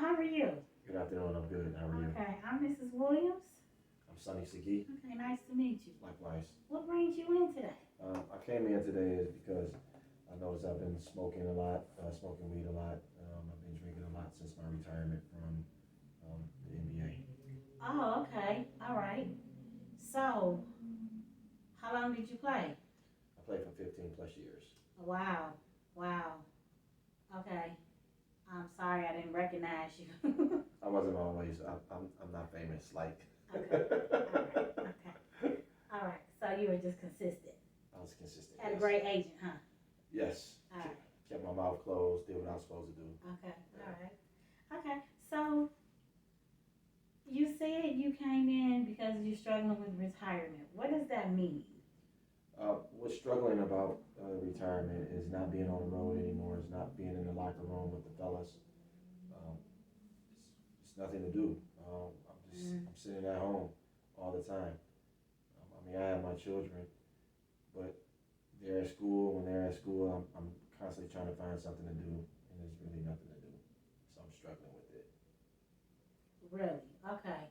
How are you? Good afternoon. I'm good. How are you? Okay, I'm Mrs. Williams. I'm Sunny Sagi. Okay, nice to meet you. Likewise. What brings you in today? I came in today is because I noticed I've been smoking a lot, smoking weed a lot. I've been drinking a lot since my retirement from the NBA. Oh, okay. All right. So, how long did you play? I played for 15 plus years. Wow. Wow. Okay. I'm sorry I didn't recognize you. I wasn't always. I'm not famous like. Okay. All right. Okay. All right. So you were just consistent. I was consistent. Had a Yes. great agent, huh? Yes. All right. Kept my mouth closed. Did what I was supposed to do. Okay. All right. Okay. So you said you came in because you're struggling with retirement. What does that mean? What's struggling about retirement is not being on the road anymore. It's not being in the locker room with the fellas. Um, it's nothing to do. I'm sitting at home all the time. I mean, I have my children, but they're at school. When they're at school, I'm constantly trying to find something to do, and there's really nothing to do. So I'm struggling with it. Really? Okay.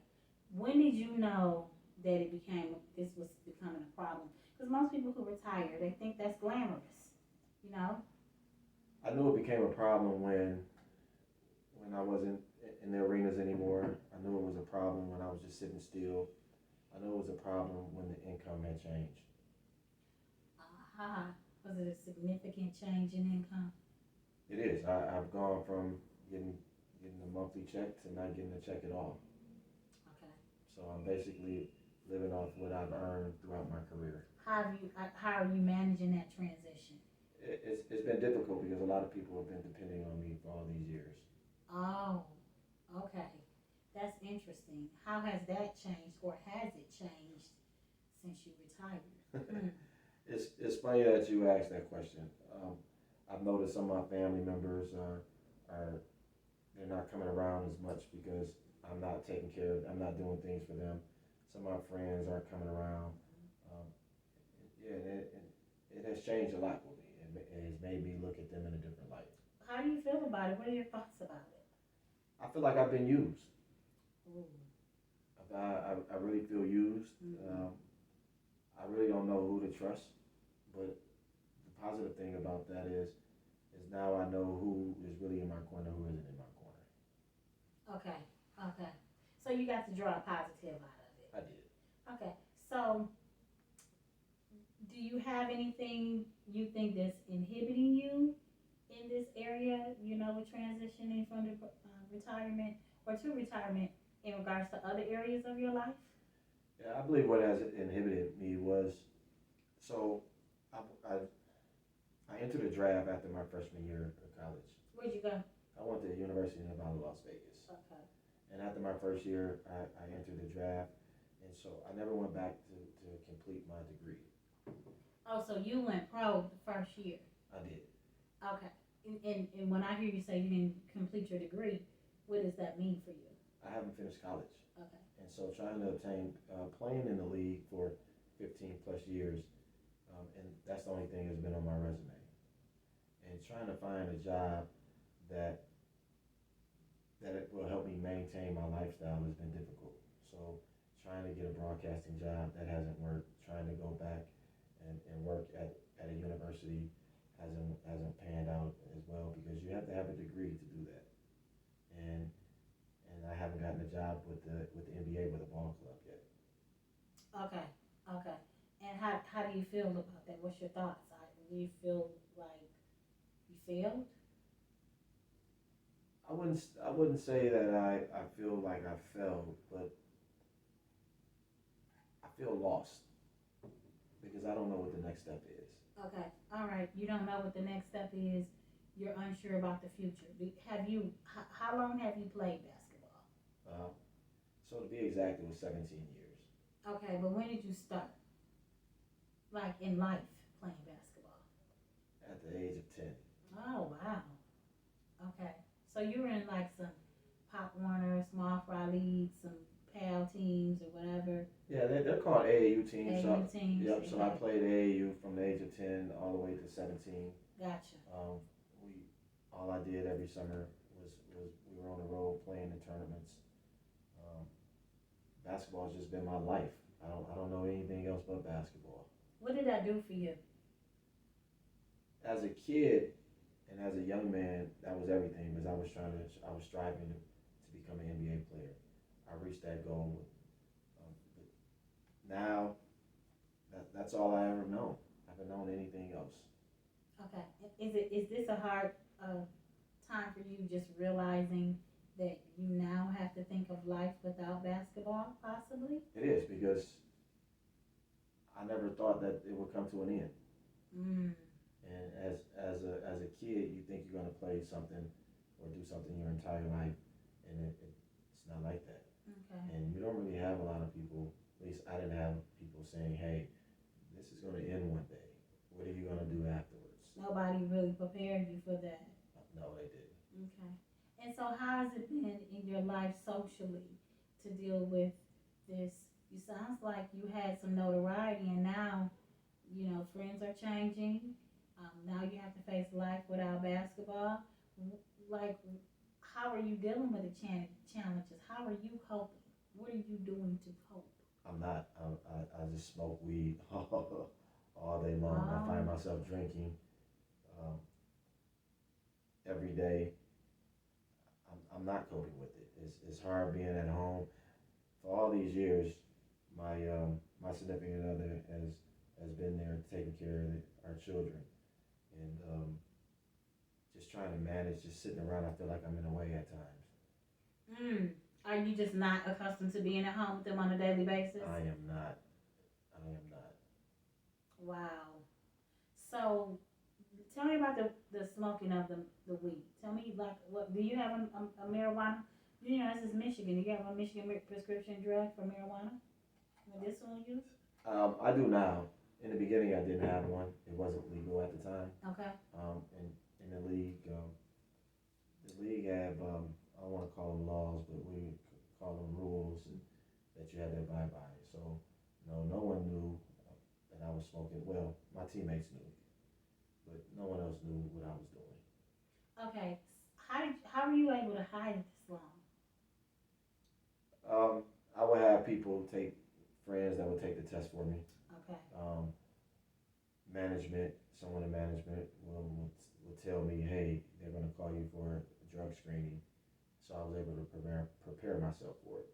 When did you know that this was becoming a problem? Because most people who retire, they think that's glamorous, you know? I knew it became a problem when I wasn't in the arenas anymore. I knew it was a problem when I was just sitting still. I knew it was a problem when the income had changed. Uh-huh. Was it a significant change in income? It is. I've gone from getting a monthly check to not getting a check at all. Okay. So I'm basically living off what I've earned throughout my career. How are you managing that transition? It's been difficult because a lot of people have been depending on me for all these years. Oh, okay. That's interesting. How has that changed, or has it changed since you retired? Hmm. It's funny that you asked that question. I've noticed some of my family members are they're not coming around as much because I'm not taking care of. I'm not doing things for them. Some of my friends aren't coming around. Um, yeah, it has changed a lot for me. It has made me look at them in a different light. How do you feel about it? What are your thoughts about it? I feel like I've been used. Ooh. I really feel used. Mm-hmm. I really don't know who to trust, but the positive thing about that is now I know who is really in my corner, who isn't in my corner. Okay, okay. So you got to draw a positive out of it. I did. Okay, so do you have anything you think that's inhibiting you in this area, with transitioning from the retirement or to retirement in regards to other areas of your life? Yeah, I believe what has inhibited me was so I, I, I entered the draft after my freshman year of college. Where'd you go? I went to the University of Nevada, Las Vegas. Okay. And after my first year, I entered the draft. And so I never went back to complete my degree. Oh, so you went pro the first year. I did. Okay. And when I hear you say you didn't complete your degree, what does that mean for you? I haven't finished college. Okay. And so trying to obtain, playing in the league for 15 plus years, and that's the only thing that's been on my resume. And trying to find a job that it will help me maintain my lifestyle has been difficult. So trying to get a broadcasting job that hasn't worked, trying to go back and work at a university hasn't panned out as well because you have to have a degree to do that. And I haven't gotten a job with the NBA with a ball club yet. Okay. Okay. And how do you feel about that? What's your thoughts? Do you feel like you failed? I wouldn't say that I feel like I failed, but I feel lost because I don't know what the next step is. Okay. All right. You don't know what the next step is. You're unsure about the future. How long have you played basketball? Uh, so to be exact, it was 17 years. Okay, but when did you start? Like in life, playing basketball? At the age of 10. Oh, wow. Okay. So you were in like some Pop Warner, small fry leagues, some PAL teams or whatever. Yeah, they're called AAU teams. AAU teams. Yep. So I Okay. played AAU from the age of 10 all the way to 17. Gotcha. We all I did every summer we were on the road playing in tournaments. Um, Basketball has just been my life. I don't know anything else but basketball. What did that do for you? As a kid and as a young man, that was everything because I was striving to become an NBA player. I reached that goal. But now, that's all I ever known. I haven't known anything else. Okay. Is this a hard time for you just realizing that you now have to think of life without basketball, possibly? It is because I never thought that it would come to an end. Mm. And as a kid, you think you're gonna play something or do something your entire life, and it's not like that. Okay. And you don't really have a lot of people. At least I didn't have people saying, "Hey, this is gonna end one day. What are you gonna do afterwards?" Nobody really prepared you for that. No, they didn't. Okay. And so how has it been in your life socially to deal with this? You sounds like you had some notoriety and now, friends are changing. Now you have to face life without basketball. Like, how are you dealing with the challenges? How are you coping? What are you doing to cope? I'm not. I just smoke weed all day long. I find myself drinking um, every day. I'm not coping with it. It's hard being at home. For all these years, my significant other has been there taking care of our children, and just trying to manage, just sitting around. I feel like I'm in a way at times. Are you just not accustomed to being at home with them on a daily basis? I am not. I am not. Wow. So, tell me about the smoking of the weed. Tell me, like, what do you have a marijuana? This is Michigan. Do you have a Michigan prescription drug for marijuana? Medicinal use? I do now. In the beginning, I didn't have one. It wasn't legal at the time. Okay. And in the league had I don't want to call them laws, but we call them rules and that you had to abide by. So no one knew that I was smoking. Well, my teammates knew, but no one else knew what I was doing. Okay. How were you able to hide it this long? I would have friends that would take the test for me. Okay. Someone in management will tell me, hey, they're going to call you for a drug screening. So I was able to prepare myself for it.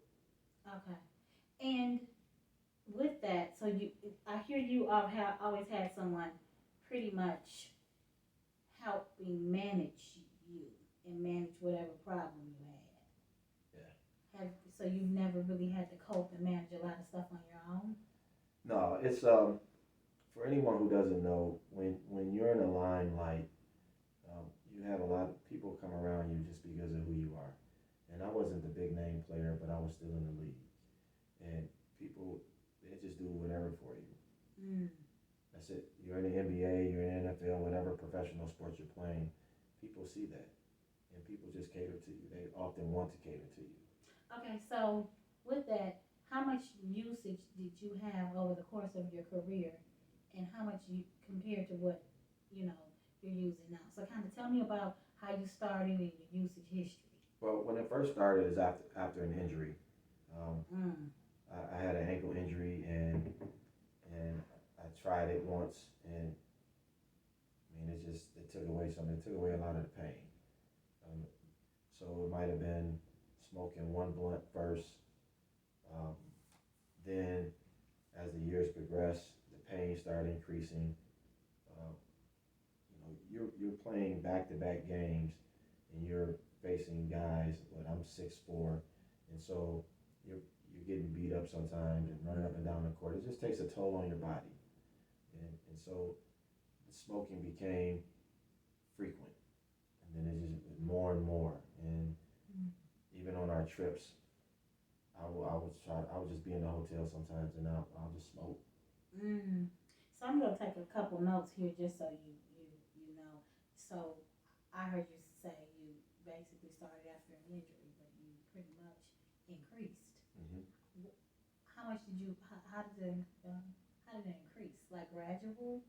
Okay. And with that, so I hear you have always had someone pretty much helping manage you and manage whatever problem you had. Yeah. So you've never really had to cope and manage a lot of stuff on your own? No, it's for anyone who doesn't know, when you're in a limelight, you have a lot of people come around you just because of who you are. And I wasn't the big name player, but I was still in the league. And people, they just do whatever for you. That's it. You're in the NBA, you're in the NFL, whatever professional sport you're playing, people see that. And people just cater to you. They often want to cater to you. Okay, so with that, how much usage did you have over the course of your career, and how much you compared to what you're using now? So kind of tell me about how you started and your usage history. Well, when it first started is after an injury. I had an ankle injury and I tried it once and I mean it took away something. It took away a lot of the pain. So it might have been smoking one blunt first. Then as the years progressed, the pain started increasing. You're playing back-to-back games and you're facing guys, I'm 6'4", and so you're getting beat up sometimes and running up and down the court. It just takes a toll on your body. And so the smoking became frequent. And then it just more and more. And even on our trips, I would just be in the hotel sometimes and I'll just smoke. So I'm going to take a couple notes here just so you know. So I heard you say you basically started after an injury, but you pretty much increased. How much did how did it increase? Like gradual?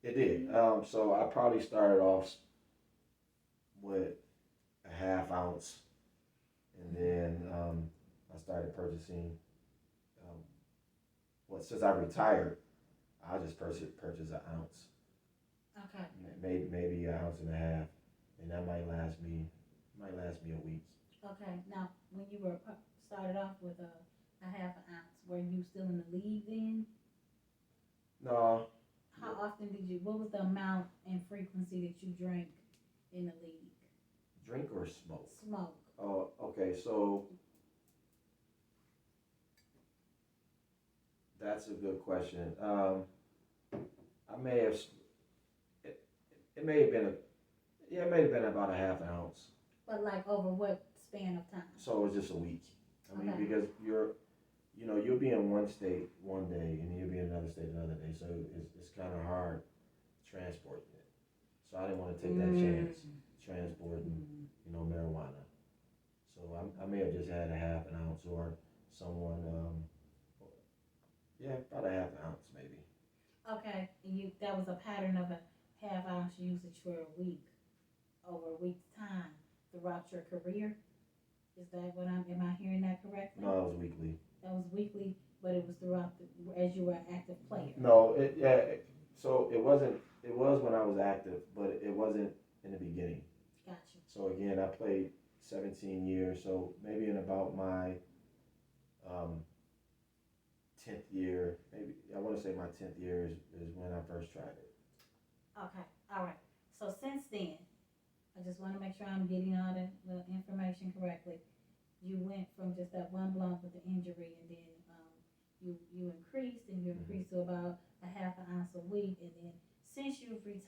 It did. So I probably started off with a half ounce ounce, and then I started purchasing. Um, well, since I retired, I just purchase an ounce, Okay. maybe an ounce and a half, and that might last me a week. Okay. Now, when you were started off with a half an ounce, were you still in the league then? No, How often did you? What was the amount and frequency that you drank in the league? drink or smoke. Smoke. Oh, okay. So that's a good question. I may have. It, it may have been a. Yeah, it may have been about a half ounce. But like over what span of time? So it was just a week. I mean, Okay. because you'll be in one state one day, and you'll be in another state another day. So it's kind of hard transporting it. So I didn't want to take that chance transporting, marijuana. So I may have just had a half an ounce, or someone, yeah, about a half an ounce maybe. Okay, and that was a pattern of a half ounce usage for a week, over a week's time throughout your career. Is that am I hearing that correctly? No, it was weekly. That was weekly, but it was throughout as you were an active player. No, so it wasn't. It was when I was active, but it wasn't in the beginning. Gotcha. So again, I played 17 years. So maybe in about my 10th year, maybe I want to say my 10th year is when I first tried it. Okay, all right. So since then, I just want to make sure I'm getting all the information correctly. You went from just that one blunt with the injury, and then you increased, and you increased to about a half an ounce a week, and then since you've retired,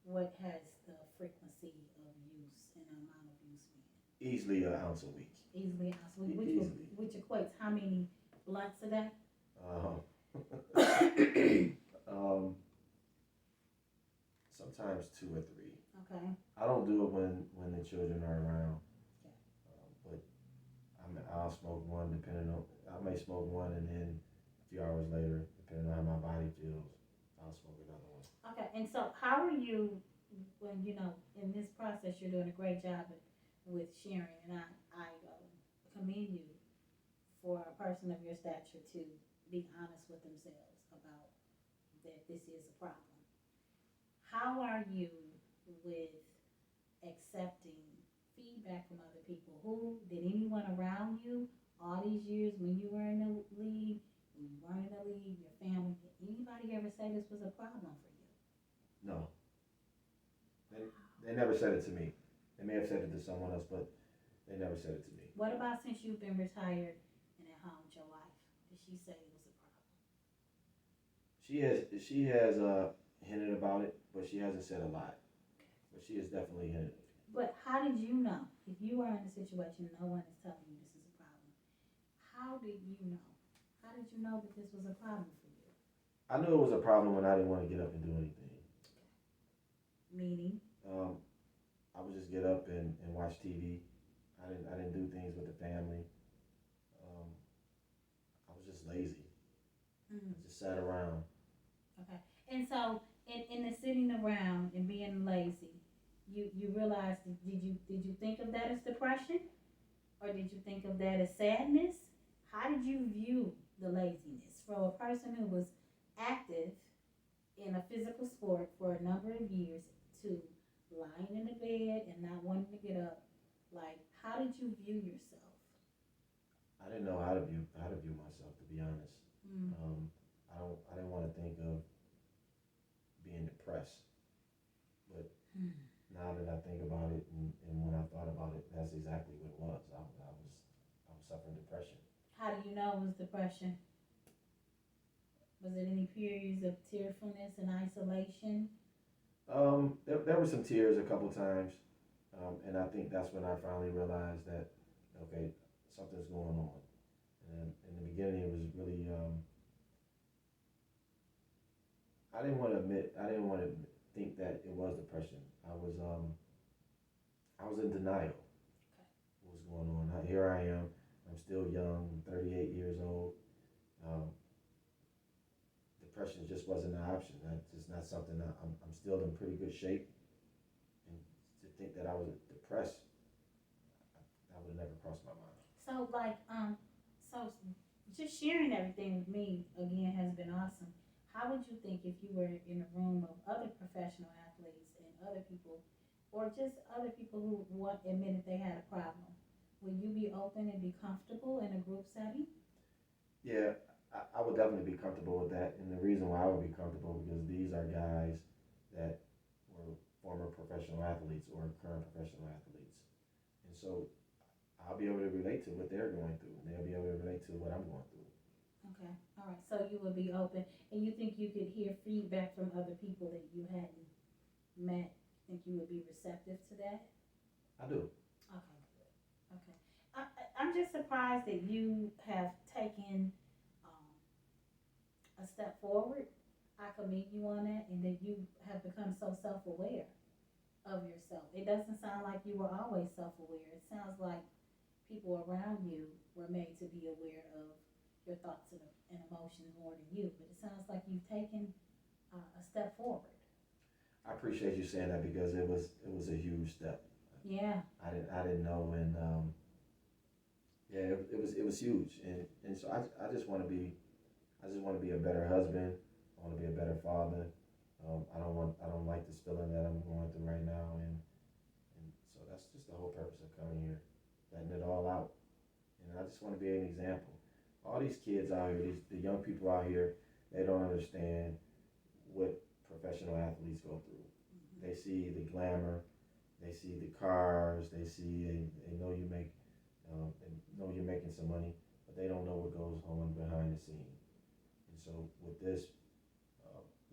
what has the frequency of use and amount of use been? Easily an ounce a week. Easily an ounce a week, Easily. which equates how many blunts a day? Sometimes 2 or 3. Okay. I don't do it when the children are around. Okay. But I'll smoke one depending on. I may smoke one, and then a few hours later, depending on how my body feels, I'll smoke another one. Okay, and so how are you when in this process you're doing a great job with sharing, and I commend you for a person of your stature to be honest with themselves about that this is a problem. How are you with accepting feedback from other people? Did anyone around you all these years when you were in the league, when you weren't in the league, your family, did anybody ever say this was a problem for you? No. They never said it to me. They may have said it to someone else, but they never said it to me. What about since you've been retired and at home with your wife? Did she say it was a problem? She has hinted about it, but she hasn't said a lot. But she has definitely hinted. But how did you know? If you are in a situation no one is telling you this is a problem, how did you know? How did you know that this was a problem for you? I knew it was a problem when I didn't want to get up and do anything. Meaning? I would just get up and watch TV. I didn't do things with the family. I was just lazy. I just sat around. Okay. And so in the sitting around and being lazy, you realized, did you think of that as depression? Or did you think of that as sadness? How did you view the laziness from a person who was active in a physical sport for a number of years to lying in the bed and not wanting to get up? Like, how did you view yourself? I didn't know how to view myself, to be honest. I didn't want to think of being depressed, but now that I think about it, and when I thought about it, that's exactly what it was. I was suffering depression. How do you know it was depression? Was it any periods of tearfulness and isolation? There were some tears a couple times, and I think that's when I finally realized that, okay, something's going on. And in the beginning, it was really, I didn't want to think that it was depression. I was in denial. Okay. What was going on? Here I am. I'm still young. I'm 38 years old. Depression just wasn't an option. That's just not something I'm still in pretty good shape. And think that I was depressed, that would have never crossed my mind. So like, so just sharing everything with me again has been awesome. How would you think if you were in a room of other professional athletes and other people, or just other people who admitted they had a problem? Would you be open and be comfortable in a group setting? Yeah, I would definitely be comfortable with that. And the reason why I would be comfortable because these are guys that were former professional athletes or current professional athletes. And so I'll be able to relate to what they're going through and they'll be able to relate to what I'm going through. Okay, all right. So you would be open, and you think you could hear feedback from other people that you hadn't met? Think you would be receptive to that? I do. Okay, good. Okay. I'm just surprised that you have taken um, a step forward. I commend you on that, and that you have become so self-aware of yourself. It doesn't sound like you were always self-aware. It sounds like people around you were made to be aware of your thoughts and emotions more than you. But it sounds like you've taken a step forward. I appreciate you saying that because it was a huge step. Yeah. I didn't know and yeah, it was huge and so I just want to be a better husband. I want to be a better father. I don't like this feeling that I'm going through right now and so that's just the whole purpose of coming here, letting it all out. And I just want to be an example. All these kids out here, the young people out here, they don't understand what professional athletes go through. They see the glamour, they see the cars, they know they know you're making some money, but they don't know what goes on behind the scenes. And so with this,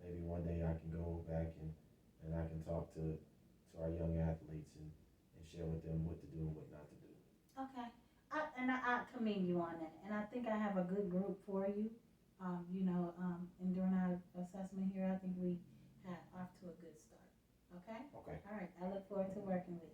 maybe one day I can go back and I can talk to our young athletes and share with them what to do and what not to do. Okay. I commend you on that. And I think I have a good group for you. And during our assessment here, I think we have off to a good start. Okay? Okay. All right. I look forward to working with you.